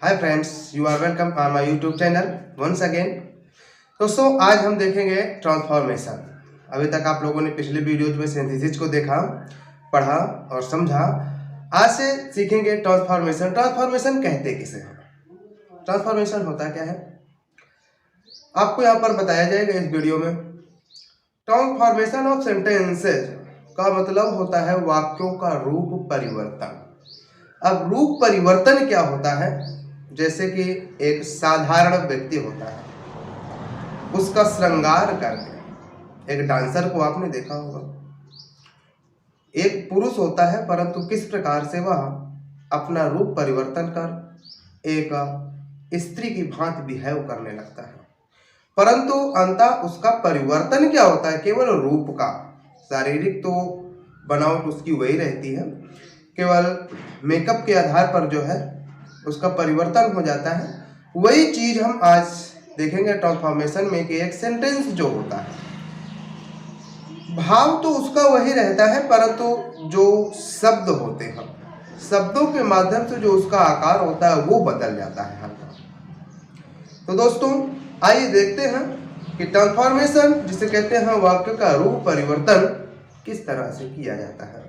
Hi friends, you are welcome on my YouTube channel once again. दोस्तों, आज हम देखेंगे ट्रांसफॉर्मेशन। अभी तक आप लोगों ने पिछले वीडियोज में सिंथेसिस को देखा, पढ़ा और समझा। आज से सीखेंगे ट्रांसफॉर्मेशन। ट्रांसफॉर्मेशन कहते किसे हैं, ट्रांसफॉर्मेशन होता क्या है, आपको यहाँ पर बताया जाएगा इस वीडियो में। ट्रांसफॉर्मेशन ऑफ सेंटेंसेज का मतलब होता है वाक्यों का रूप परिवर्तन। अब रूप परिवर्तन क्या होता है? जैसे कि एक साधारण व्यक्ति होता है, उसका श्रृंगार करके, एक डांसर को आपने देखा होगा, एक पुरुष होता है परंतु किस प्रकार से वह अपना रूप परिवर्तन कर एक स्त्री की भांति बिहेव करने लगता है, परंतु अंततः उसका परिवर्तन क्या होता है? केवल रूप का। शारीरिक तो बनावट उसकी वही रहती है, केवल मेकअप के आधार पर जो है उसका परिवर्तन हो जाता है। वही चीज हम आज देखेंगे ट्रांसफॉर्मेशन में कि एक सेंटेंस जो होता है, भाव तो उसका वही रहता है, परंतु जो शब्द होते हैं, शब्दों के माध्यम से जो उसका आकार होता है वो बदल जाता है हल्का। तो दोस्तों, आइए देखते हैं कि ट्रांसफॉर्मेशन जिसे कहते हैं वाक्य का रूप परिवर्तन किस तरह से किया जाता है।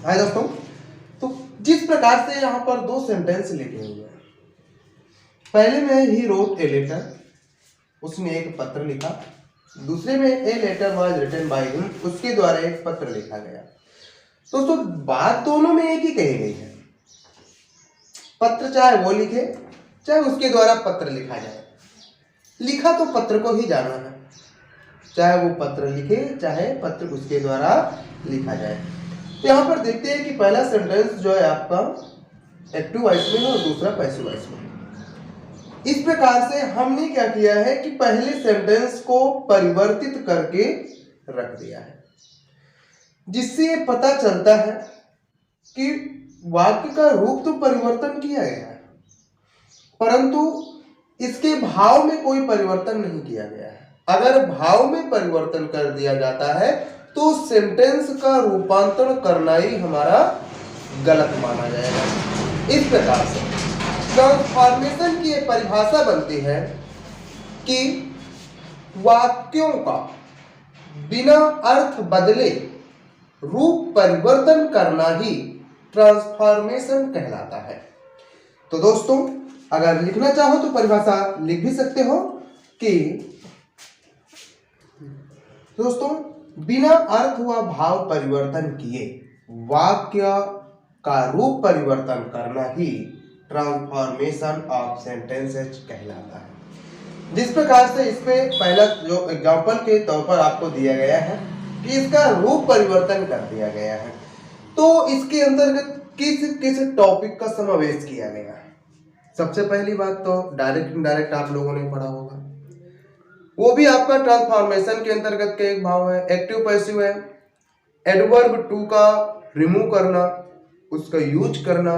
हाय दोस्तों, तो जिस प्रकार से यहाँ पर दो सेंटेंस लिखे हुए हैं, पहले में ही रोट ए लेटर, उसने एक पत्र लिखा। दूसरे में a letter was written by him, उसके द्वारा एक पत्र लिखा गया। दोस्तों, बात दोनों में एक ही कही गई है। पत्र चाहे वो लिखे, चाहे उसके द्वारा पत्र लिखा जाए, लिखा तो पत्र को ही जाना है। चाहे वो पत्र लिखे, चाहे पत्र उसके द्वारा लिखा जाए। तो यहाँ पर देखते हैं कि पहला सेंटेंस जो है आपका एक्टिव वॉइस में है और दूसरा पैसिव वॉइस में। इस प्रकार से हमने क्या किया है कि पहले सेंटेंस को परिवर्तित करके रख दिया है, जिससे ये पता चलता है कि वाक्य का रूप तो परिवर्तन किया गया है, परंतु इसके भाव में कोई परिवर्तन नहीं किया गया है। अगर भाव में परिवर्तन कर दिया जाता है तो सेंटेंस का रूपांतरण करना ही हमारा गलत माना जाएगा। इस प्रकार से ट्रांसफॉर्मेशन की एक परिभाषा बनती है कि वाक्यों का बिना अर्थ बदले रूप परिवर्तन करना ही ट्रांसफॉर्मेशन कहलाता है। तो दोस्तों, अगर लिखना चाहो तो परिभाषा लिख भी सकते हो कि दोस्तों, बिना अर्थ व भाव परिवर्तन किए वाक्य का रूप परिवर्तन करना ही ट्रांसफॉर्मेशन ऑफ सेंटेंसेस कहलाता है। जिस प्रकार से इसमें पहला जो एग्जांपल के तौर पर आपको दिया गया है कि इसका रूप परिवर्तन कर दिया गया है, तो इसके अंतर्गत किस किस टॉपिक का समावेश किया गया है। सबसे पहली बात तो डायरेक्ट इनडायरेक्ट आप लोगों ने पढ़ा होगा, वो भी आपका ट्रांसफॉर्मेशन के अंतर्गत के एक भाव है। एक्टिव पैसिव है, एडवर्ब टू का रिमूव करना, उसका यूज करना,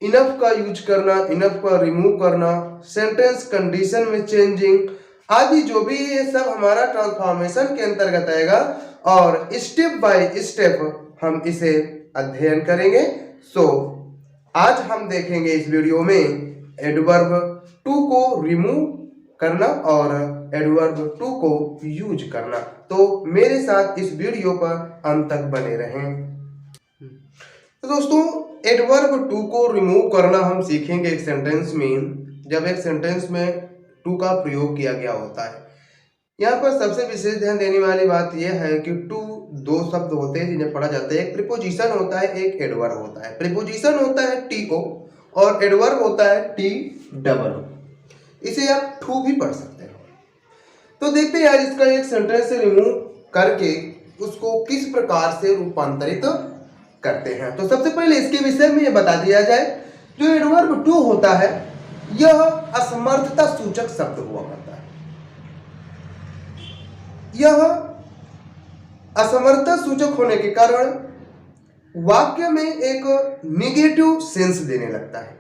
इनफ का यूज करना, इनफ का रिमूव करना, सेंटेंस कंडीशन में चेंजिंग आदि जो भी ये सब हमारा ट्रांसफॉर्मेशन के अंतर्गत आएगा और स्टेप बाय स्टेप हम इसे अध्ययन करेंगे। सो आज हम देखेंगे इस वीडियो में एडवर्ब टू को रिमूव करना और एडवर्ब टू को यूज करना। तो मेरे साथ इस वीडियो पर अंत तक बने रहें। तो दोस्तों, एडवर्ब टू को रिमूव करना हम सीखेंगे एक सेंटेंस में, जब एक सेंटेंस में टू का प्रयोग किया गया होता है। यहाँ पर सबसे विशेष ध्यान देने वाली बात यह है कि टू दो शब्द होते हैं जिन्हें पढ़ा जाता है। एक प्रीपोजिशन होता है, एक एडवर्ब होता है। प्रीपोजिशन होता है टी ओ और एडवर्ब होता है टी डबल ओ। इसे आप टू भी पढ़ सकते हो। तो देखते हैं यार, इसका एक सेंटेंस से रिमूव करके उसको किस प्रकार से रूपांतरित करते हैं। तो सबसे पहले इसके विषय में ये बता दिया जाए, जो एडवर्ब टू होता है यह असमर्थता सूचक शब्द हुआ करता है। यह असमर्थता सूचक होने के कारण वाक्य में एक नेगेटिव सेंस देने लगता है।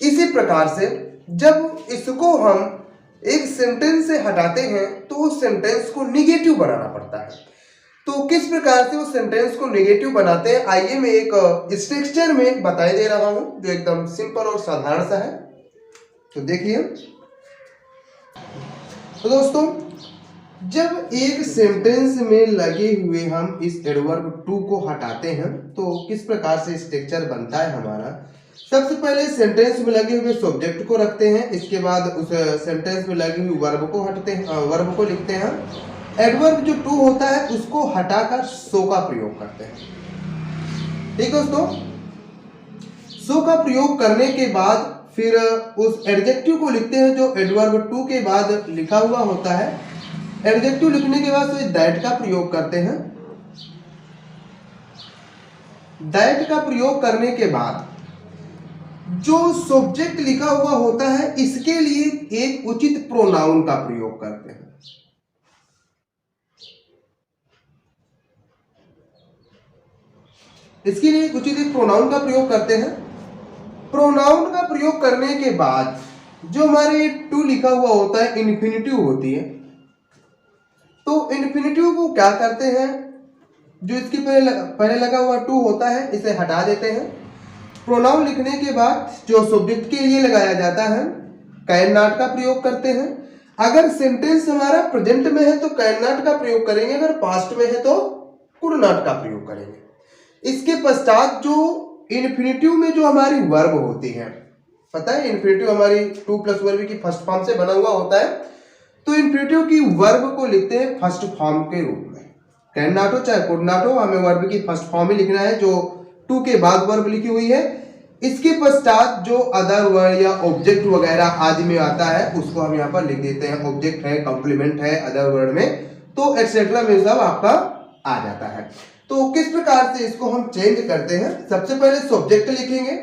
इसी प्रकार से जब इसको हम एक सेंटेंस से हटाते हैं तो उस सेंटेंस को निगेटिव बनाना पड़ता है। तो किस प्रकार से उस सेंटेंस को नेगेटिव बनाते हैं, आइए मैं एक स्ट्रक्चर में बताई दे रहा हूं जो एकदम सिंपल और साधारण सा है। तो देखिए, तो दोस्तों जब एक सेंटेंस में लगे हुए हम इस एडवर्ब टू को हटाते हैं तो किस प्रकार से स्ट्रक्चर बनता है हमारा। सबसे पहले सेंटेंस में लगे हुए सब्जेक्ट को रखते हैं, इसके बाद उस सेंटेंस में लगे हुए वर्ब को हटते हैं, वर्ब को लिखते हैं। एडवर्ब जो टू होता है उसको हटाकर सो का प्रयोग करते हैं। ठीक दोस्तों, सो का प्रयोग करने के बाद फिर उस एडजेक्टिव को लिखते हैं जो एडवर्ब टू के बाद लिखा हुआ होता है। एडजेक्टिव लिखने के बाद फिर दैट का प्रयोग करते हैं। दैट का प्रयोग करने के बाद जो सब्जेक्ट लिखा हुआ होता है इसके लिए एक उचित प्रोनाउन का प्रयोग करते हैं। इसके लिए उचित एक प्रोनाउन का प्रयोग करते हैं। प्रोनाउन का प्रयोग करने के बाद जो हमारे टू लिखा हुआ होता है इन्फिनिटिव होती है, तो इन्फिनिटिव को क्या करते हैं, जो इसके पहले लगा हुआ टू होता है इसे हटा देते हैं। प्रोनाउन लिखने के बाद जो सब्जेक्ट के लिए लगाया जाता है कैन नॉट का प्रयोग करते हैं। अगर सेंटेंस हमारा प्रेजेंट में है तो कैन नॉट का प्रयोग करेंगे, अगर पास्ट में है तो कुड नॉट का प्रयोग करेंगे। इसके पश्चात जो इन्फिनिटिव में जो हमारी वर्ब होती है, पता है इन्फिनिटिव हमारी टू प्लस वर्ब की फर्स्ट फॉर्म से बना हुआ होता है, तो इन्फिनिटिव की वर्ब को लिखते हैं फर्स्ट फॉर्म के रूप में। कैन नॉट हो चाहे कुड नॉट हो, हमें वर्ब की फर्स्ट फॉर्म ही लिखना है जो टू के बाद वर्ब लिखी हुई है। इसके पश्चात जो अदर वर्ड या ऑब्जेक्ट वगैरह आदि में आता है उसको हम यहाँ पर लिख देते हैं। ऑब्जेक्ट है, कॉम्प्लीमेंट है अदर वर्ड में, तो एक्सेट्रा में सब आपका आ जाता है। तो किस प्रकार से इसको हम चेंज करते हैं, सबसे पहले सब्जेक्ट लिखेंगे।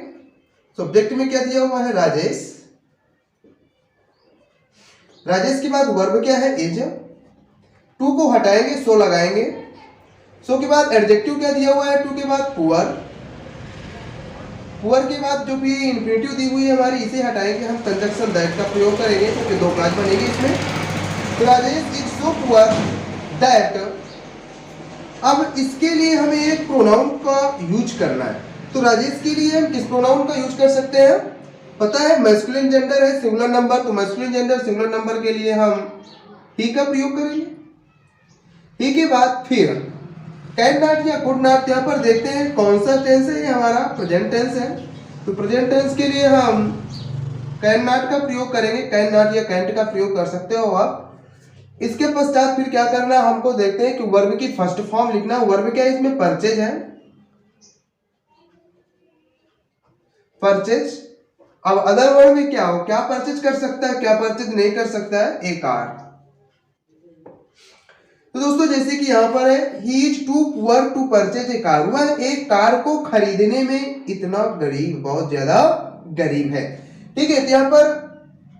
सब्जेक्ट में क्या दिया हुआ है, राजेश। राजेश के बाद वर्ब क्या है, इज। टू को हटाएंगे, सो लगाएंगे। सो के बाद एडजेक्टिव क्या दिया हुआ है, टू के बाद पुअर। पुअर के बाद जो भी इन्फिनिटिव दी हुई है हमारी इसे हटाएंगे, हम कंजक्शन दैट का प्रयोग करेंगे क्योंकि दो क्लास बनेगी इसमें। तो Rajesh is so poor that. अब इसके लिए हमें एक प्रोनाउन का यूज करना है। तो राजेश के लिए हम किस प्रोनाउन का यूज कर सकते हैं, पता है मैस्कुलिन जेंडर है, सिंगुलर नंबर, तो मैस्कुलिन जेंडर सिंगुलर नंबर के लिए हम ही का प्रयोग करेंगे। ही के बाद फिर कैन नॉट या कुड नॉट, यहाँ पर देखते हैं कौन सा टेंस है, ये हमारा प्रेजेंट टेंस है। तो प्रेजेंट टेंस के लिए हम कैन नॉट का प्रयोग करेंगे, कैन नॉट या कैंट का प्रयोग कर सकते हो आप। इसके पश्चात फिर क्या करना है, हमको देखते हैं कि वर्ब की फर्स्ट फॉर्म लिखना। वर्ब क्या है, इसमें परचेज है, परचेज। अब अदर वर्ड में क्या हो, क्या परचेज कर सकता है, क्या परचेज नहीं कर सकता है, ए कार। तो दोस्तों जैसे कि यहाँ पर है he is too poor to purchase a car, वह एक कार को खरीदने में इतना गरीब, बहुत ज्यादा गरीब है। ठीक है, तो यहाँ पर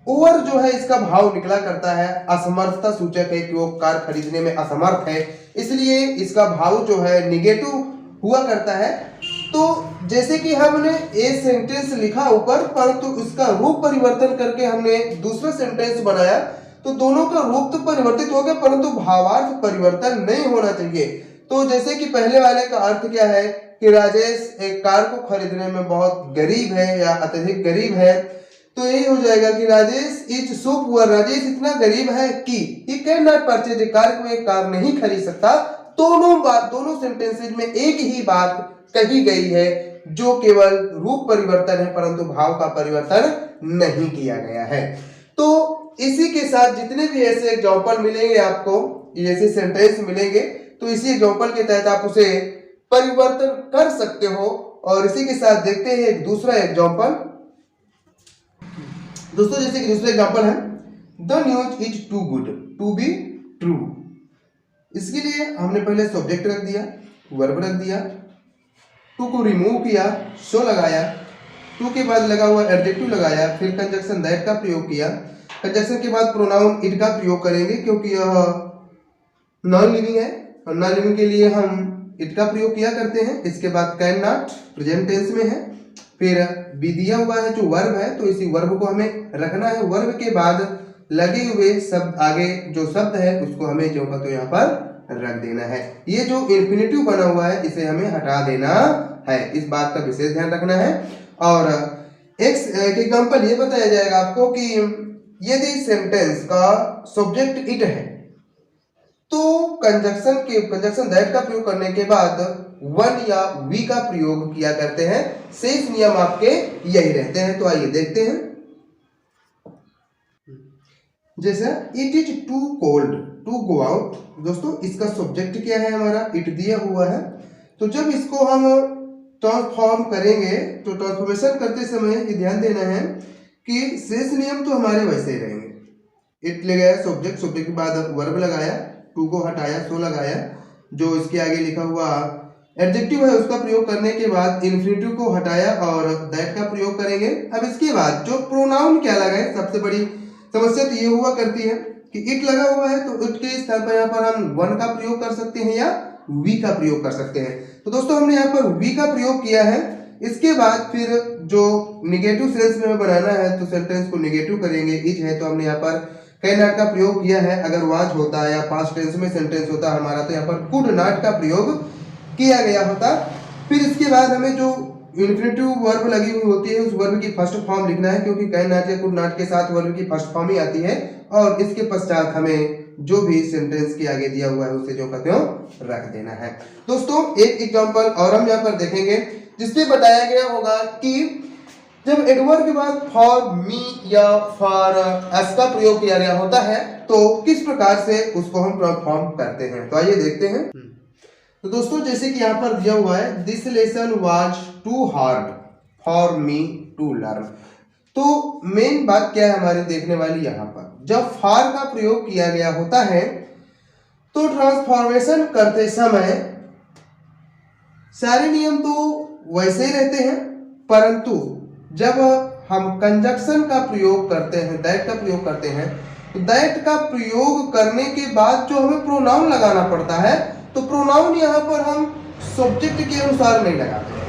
ओवर जो है इसका भाव निकला करता है, असमर्थता सूचक है कि वो कार खरीदने में असमर्थ है, इसलिए इसका भाव जो है निगेटिव हुआ करता है। तो जैसे कि हमने ए सेंटेंस लिखा ऊपर, परंतु उसका रूप परिवर्तन करके हमने दूसरा सेंटेंस बनाया, तो दोनों का रूप तो परिवर्तित हो गया परंतु भावार्थ परिवर्तन नहीं होना चाहिए। तो जैसे कि पहले वाले का अर्थ क्या है कि राजेश एक कार को खरीदने में बहुत गरीब है या अत्यधिक गरीब है, तो यही हो जाएगा कि Rajesh is so poor, Rajesh इतना गरीब है कि he can not purchase a car, को एक कार नहीं खरीद सकता। दोनों सेंटेंसेज में एक ही बात कही गई है जो केवल रूप परिवर्तन है परंतु भाव का परिवर्तन नहीं किया गया है। तो इसी के साथ जितने भी ऐसे एग्जांपल मिलेंगे आपको, ऐसे सेंटेंस मिलेंगे, तो इसी एग्जांपल के तहत आप उसे परिवर्तन कर सकते हो। और इसी के साथ देखते हैं एक दूसरा एग्जांपल। दोस्तों जैसे कि दूसरा एग्जांपल है the news is too good to be true. इसके लिए हमने पहले सब्जेक्ट रख दिया, वर्ब रख दिया, टू को रिमूव किया, सो लगाया, टू के बाद लगा हुआ एडजेक्टिव लगाया, फिर कंजक्शन दैट का प्रयोग किया। कंजक्शन के बाद प्रोनाउन इट का प्रयोग करेंगे क्योंकि यह नॉन लिविंग है और नॉन लिविंग के लिए हम इट का प्रयोग किया करते हैं। इसके बाद कैन नॉट प्रेजेंट टेंस में है, फिर बी दिया हुआ है जो वर्ब है, तो इसी वर्ब को हमें रखना है। वर्ब के बाद लगे हुए शब्द, आगे जो शब्द है उसको हमें जो तो यहाँ पर रख देना है। ये जो इन्फिनेटिव बना हुआ है इसे हमें हटा देना है, इस बात का विशेष ध्यान रखना है। और एक एग्जांपल ये बताया जाएगा आपको कि यदि सेंटेंस का सब्जेक्ट इट है तो कंजक्शन दैट का प्रयोग करने के बाद वन या वी का प्रयोग किया करते हैं। शेष नियम आपके यही रहते हैं। तो आइए देखते हैं। जैसे it is too cold to go out, दोस्तों इसका सब्जेक्ट क्या है हमारा, इट दिया हुआ है। तो जब इसको हम ट्रांसफॉर्म करेंगे तो ट्रांसफॉर्मेशन करते समय ये ध्यान देना है कि शेष नियम तो हमारे वैसे ही रहेंगे। इट ले गया सब्जेक्ट के बाद वर्ब लगाया, टू को हटाया, सो लगाया, जो इसके आगे लिखा हुआ एडजेक्टिव है उसका प्रयोग करने के बाद इन्फिनेटिव को हटाया और दैट का प्रयोग करेंगे। अब इसके बाद जो प्रोनाउन क्या लगाए, सबसे बड़ी समस्या तो ये हुआ करती है कि इट लगा हुआ है तो इट के स्थान पर यहाँ पर हम वन का प्रयोग कर सकते हैं या वी का प्रयोग कर सकते हैं। तो दोस्तों हमने यहाँ पर वी का प्रयोग किया है। इसके बाद फिर जो निगेटिव सेंस में बनाना है तो सेंटेंस को निगेटिव करेंगे। इज है तो हमने यहाँ पर कैन नॉट का प्रयोग किया है। अगर वाज होता या पास्ट टेंस में सेंटेंस होता हमारा तो यहाँ पर कुड नॉट का प्रयोग किया गया होता। फिर इसके बाद हमें जो इन्फिनेटिव वर्ब लगी हुई होती है उस वर्ब की फर्स्ट फॉर्म लिखना है, क्योंकि कैन नॉट या कुड नॉट के साथ वर्ब की फर्स्ट फॉर्म ही आती है। और इसके पश्चात हमें जो भी सेंटेंस के आगे दिया हुआ है उसे जो कहते हो रख देना है। दोस्तों एक एग्जांपल और हम यहाँ पर देखेंगे जिसपे बताया गया होगा कि जब एडवर्ब के बाद फॉर मी या फॉर अस का प्रयोग किया गया होता है तो किस प्रकार से उसको हम ट्रांसफॉर्म करते हैं। तो आइए देखते हैं। तो दोस्तों जैसे कि यहाँ पर दिया हुआ है this lesson was too hard for me to learn. तो मेन बात क्या है हमारी देखने वाली, यहाँ पर जब फॉर का प्रयोग किया गया होता है तो ट्रांसफॉर्मेशन करते समय सारे नियम तो वैसे ही रहते हैं, परंतु जब हम कंजक्शन का प्रयोग करते हैं, दैट का प्रयोग करते हैं, तो दैट का प्रयोग करने के बाद जो हमें प्रोनाउन लगाना पड़ता है तो प्रोनाउन यहाँ पर हम सब्जेक्ट के अनुसार नहीं लगाते।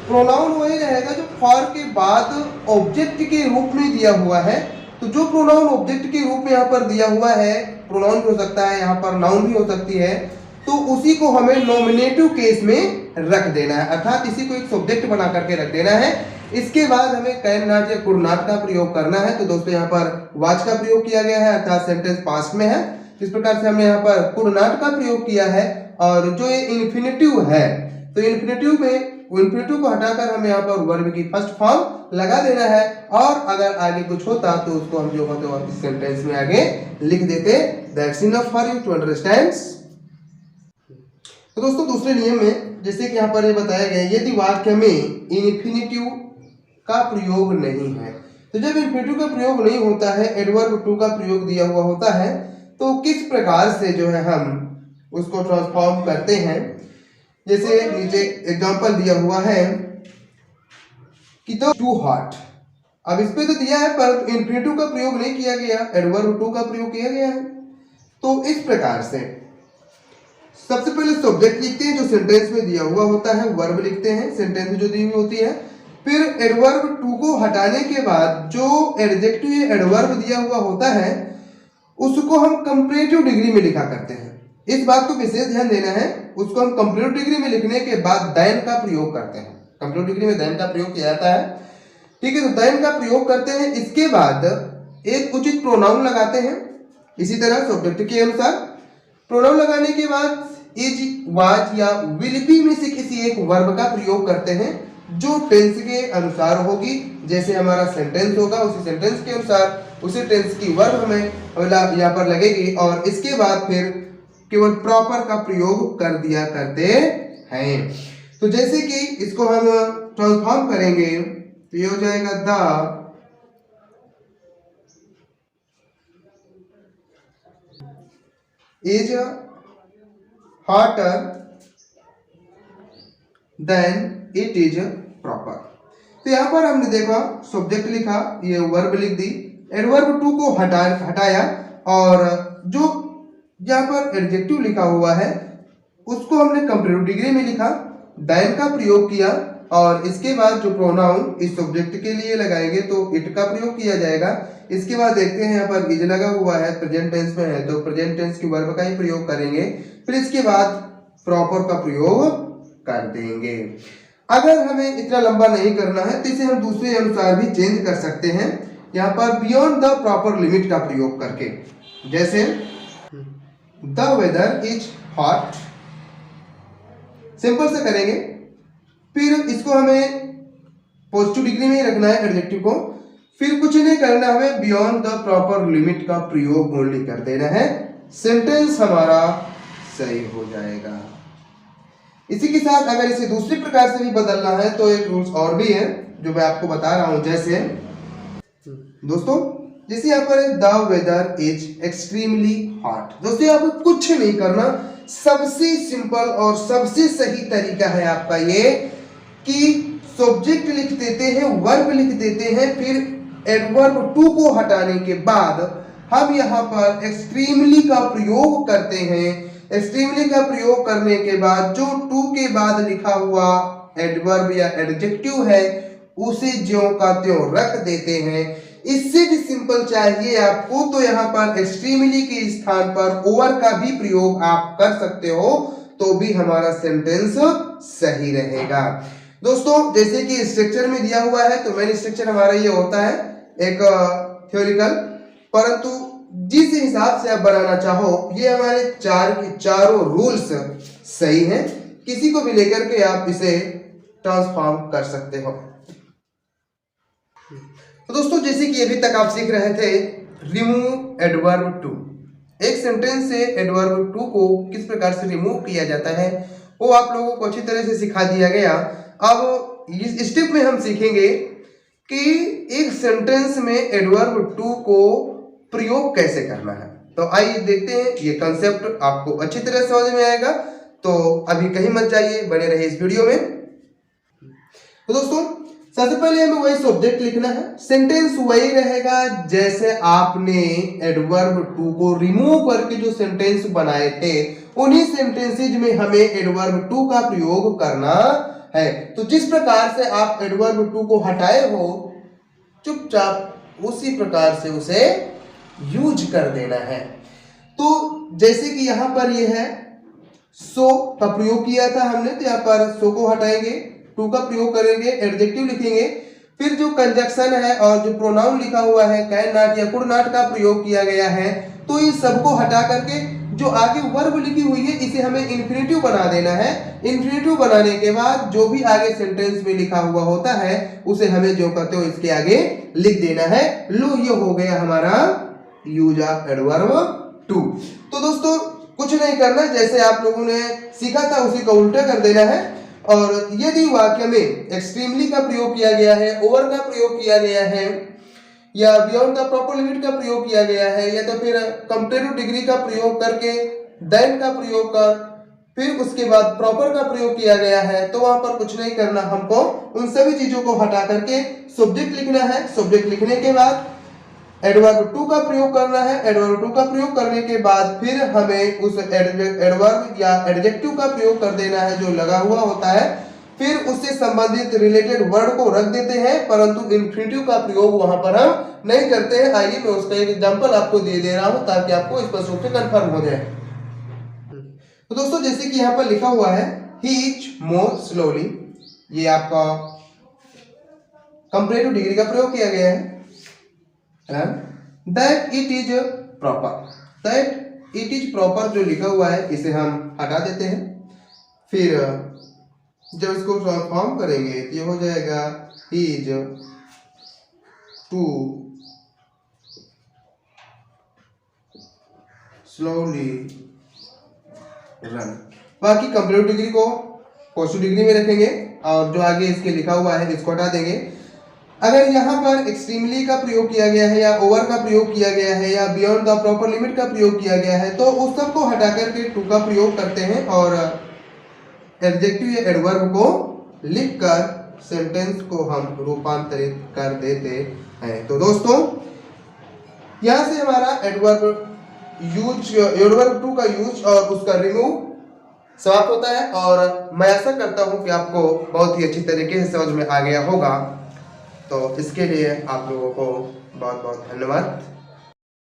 प्रोनाउन वही रहेगा जो फॉर के बाद ऑब्जेक्ट के रूप में दिया हुआ है। तो जो प्रोनाउन ऑब्जेक्ट के रूप में यहाँ पर दिया हुआ है, प्रोनाउन भी हो सकता है, यहाँ पर नाउन भी हो सकती है, तो उसी को हमें नॉमिनेटिव केस में रख देना है, अर्थात इसी को एक सब्जेक्ट बना करके रख देना है। इसके बाद हमें कैन नॉट या कुड नॉट का प्रयोग करना है। तो दोस्तों यहाँ पर वाज का प्रयोग किया गया है, अर्थात सेंटेंस पास्ट में है। इस प्रकार से हमने यहाँ पर कुड नॉट का प्रयोग किया है। और जो ये इन्फिनेटिव है तो इन्फिनेटिव को हटाकर हमें यहाँ पर वर्ब की फर्स्ट फॉर्म लगा देना है। और अगर आगे कुछ होता तो उसको हम जो होते हैं इस सेंटेंस में आगे लिख देते। That's enough for you to understand. तो दोस्तों दूसरे नियम में जैसे कि यहाँ पर ये बताया गया यदि वाक्य में इन्फिनेटिव का प्रयोग नहीं है, तो जब इन्फिनेटिव का प्रयोग नहीं होता है, एडवर्ब टू का प्रयोग दिया हुआ होता है, तो किस प्रकार से जो है हम उसको ट्रांसफॉर्म करते हैं। जैसे नीचे एग्जांपल दिया हुआ है कि द टू हॉट। अब इस पे तो दिया है पर इन्फिनेटिव का प्रयोग नहीं किया गया, एडवर्ब टू का प्रयोग किया गया है। तो इस प्रकार से सबसे पहले सब्जेक्ट लिखते हैं जो सेंटेंस में दिया हुआ होता है, वर्ब लिखते हैं सेंटेंस में जो दी हुई होती है, फिर एडवर्ब टू को हटाने के बाद जो एडजेक्टिव या एडवर्ब दिया हुआ होता है उसको हम कंपैरेटिव डिग्री में लिखा करते हैं। इस बात को विशेष ध्यान देना है। उसको हम कंपैरेटिव डिग्री में लिखने के बाद देन का प्रयोग करते हैं। कंपैरेटिव डिग्री में देन का प्रयोग किया जाता है, ठीक है। तो देन का प्रयोग करते हैं, इसके बाद एक उचित प्रोनाउन लगाते हैं। इसी तरह सब्जेक्ट के अनुसार प्रोनाउन लगाने के बाद इज, वाज या विल बी में से किसी एक वर्ब का प्रयोग करते हैं जो टेंस के अनुसार होगी। जैसे हमारा सेंटेंस होगा उसी सेंटेंस के अनुसार उसी टेंस की वर्ब हमें यहाँ पर लगेगी। और इसके बाद फिर केवल प्रॉपर का प्रयोग कर दिया करते हैं। तो जैसे कि इसको हम ट्रांसफॉर्म करेंगे तो ये हो जाएगा the is hotter then it is proper. तो यहां पर हमने देखा सब्जेक्ट लिखा, ये वर्ब लिख दी, एडवर्ब टू को हटाया और जो यहाँ पर एडजेक्टिव लिखा हुआ है उसको हमने कंपैरेटिव डिग्री में लिखा, देन का प्रयोग किया और इसके बाद जो प्रोनाउन इस सब्जेक्ट के लिए लगाएंगे तो इट का प्रयोग किया जाएगा। इसके बाद देखते हैं यहाँ पर इज लगा हुआ है, प्रेजेंट टेंस में है तो प्रेजेंट टेंस की वर्ब का ही प्रयोग करेंगे। फिर इसके बाद प्रॉपर का प्रयोग कर देंगे। अगर हमें इतना लंबा नहीं करना है तो इसे हम दूसरे अनुसार भी चेंज कर सकते हैं, यहाँ पर बियॉन्ड द प्रॉपर लिमिट का प्रयोग करके। जैसे the weather is hot, simple से करेंगे। फिर इसको हमें पॉजिटिव डिग्री में ही रखना है एडजेक्टिव को। फिर कुछ नहीं करना, हमें बियॉन्ड द प्रॉपर लिमिट का प्रयोग ओनली कर देना है, सेंटेंस हमारा सही हो जाएगा। इसी के साथ अगर इसे दूसरे प्रकार से भी बदलना है तो एक रूल्स और भी है जो मैं आपको बता रहा हूं। जैसे दोस्तों, जैसे यहाँ पर the weather is extremely hot, दोस्तों यहाँ पर कुछ नहीं करना, सबसे सिंपल और सबसे सही तरीका है आपका ये कि सब्जेक्ट लिख देते हैं, वर्ब लिख देते हैं, फिर एडवर्ब टू को हटाने के बाद हम यहाँ पर एक्सट्रीमली का प्रयोग करते हैं। एक्सट्रीमली का प्रयोग करने के बाद जो टू के बाद लिखा हुआ एडवर्ब या एडजेक्टिव है उसे ज्यों का त्यों रख देते हैं। इससे भी सिंपल चाहिए आपको तो यहाँ पर एक्सट्रीमली के स्थान पर ओवर का भी प्रयोग आप कर सकते हो, तो भी हमारा सेंटेंस सही रहेगा। दोस्तों, जैसे कि स्ट्रक्चर में दिया हुआ है तो मेन स्ट्रक्चर हमारा ये होता है एक थ्योरिकल, परंतु जिस हिसाब से आप बनाना चाहो ये हमारे चार के चारों रूल्स सही हैं, किसी को भी लेकर के आप इसे ट्रांसफॉर्म कर सकते हो। तो दोस्तों, जैसे कि अभी तक आप सीख रहे थे रिमूव एडवर्ब टू, एक सेंटेंस से एडवर्ब टू को किस प्रकार से रिमूव किया जाता है वो आप लोगों को अच्छी तरह से सिखा दिया गया। अब इस स्टेप में हम सीखेंगे कि एक सेंटेंस में एडवर्ब टू को प्रयोग कैसे करना है। तो आइए देखते हैं, ये कंसेप्ट आपको अच्छी तरह समझ में आएगा, तो अभी कहीं मत जाइए, बने रहिए इस वीडियो में। तो दोस्तों, सबसे पहले हमें वही सब्जेक्ट लिखना है, सेंटेंस वही रहेगा जैसे आपने एडवर्ब टू को रिमूव करके जो सेंटेंस बनाए थे उन्हीं सेंटेंसेज में हमें एडवर्ब टू का प्रयोग करना है। तो जिस प्रकार से आप एडवर्ब टू को हटाए हो चुपचाप उसी प्रकार से उसे यूज कर देना है। तो जैसे कि यहाँ पर ये है सो का प्रयोग किया था हमने, तो यहाँ पर सो को हटाएंगे, टू का प्रयोग करेंगे, एडजेक्टिव लिखेंगे। फिर जो कंजक्शन है और जो प्रोनाउन लिखा हुआ है कैन नॉट या कुड नॉट का प्रयोग किया गया है, तो इन सबको हटा करके जो आगे वर्ब लिखी हुई है इसे हमें इन्फिनेटिव बना देना है। इन्फिनेटिव बनाने के बाद जो भी आगे सेंटेंस में लिखा हुआ होता है उसे हमें जो कहते हो इसके आगे लिख देना है। लो, ये हो गया हमारा यूज ऑफ एडवर्ब टू। तो दोस्तों, कुछ नहीं करना, जैसे आप लोगों ने सीखा था उसी का उल्टा कर देना है। और यदि वाक्य में एक्सट्रीमली का प्रयोग किया गया है, ओवर का प्रयोग किया गया है, या बियॉन्ड द प्रॉपर लिमिट का प्रयोग किया गया है, या तो फिर कंपैरेटिव डिग्री का प्रयोग करके देन का प्रयोग कर फिर उसके बाद प्रॉपर का प्रयोग किया गया है, तो वहां पर कुछ नहीं करना, हमको उन सभी चीजों को हटा करके सब्जेक्ट लिखना है। सब्जेक्ट लिखने के बाद एडवर्ब टू का प्रयोग करना है। एडवर्ब टू का प्रयोग करने के बाद फिर हमें उस एडवर्ब या एडजेक्टिव का प्रयोग कर देना है जो लगा हुआ होता है। फिर उससे संबंधित रिलेटेड वर्ड को रख देते हैं, परंतु इन्फिनेटिव का प्रयोग वहां पर हम नहीं करते हैं। आइए मैं उसका एक एग्जांपल आपको दे रहा हूं ताकि आपको स्पष्ट रूप से कंफर्म हो जाए। तो दोस्तों, जैसे कि यहाँ पर लिखा हुआ है ही इज मोर स्लोली, ये आपका कंपैरेटिव डिग्री का प्रयोग किया गया है। That it is proper, that it is proper जो लिखा हुआ है इसे हम हटा देते हैं। फिर जब इसको ट्रांसफॉर्म करेंगे तो ये हो जाएगा he is too slowly run. बाकी कंपैरेटिव डिग्री को पॉजिटिव डिग्री में रखेंगे और जो आगे इसके लिखा हुआ है इसको हटा देंगे। अगर यहाँ पर एक्सट्रीमली का प्रयोग किया गया है या ओवर का प्रयोग किया गया है या बियॉन्ड द प्रॉपर लिमिट का प्रयोग किया गया है, तो उस सब को हटा करके टू का प्रयोग करते हैं और एडजेक्टिव या एडवर्ब को लिखकर सेंटेंस को हम रूपांतरित कर देते हैं। तो दोस्तों, यहाँ से हमारा एडवर्ब टू का यूज और उसका रिमूव समाप्त होता है। और मैं आशा करता हूँ कि आपको बहुत ही अच्छी तरीके से समझ में आ गया होगा। तो इसके लिए आप लोगों को बहुत बहुत धन्यवाद।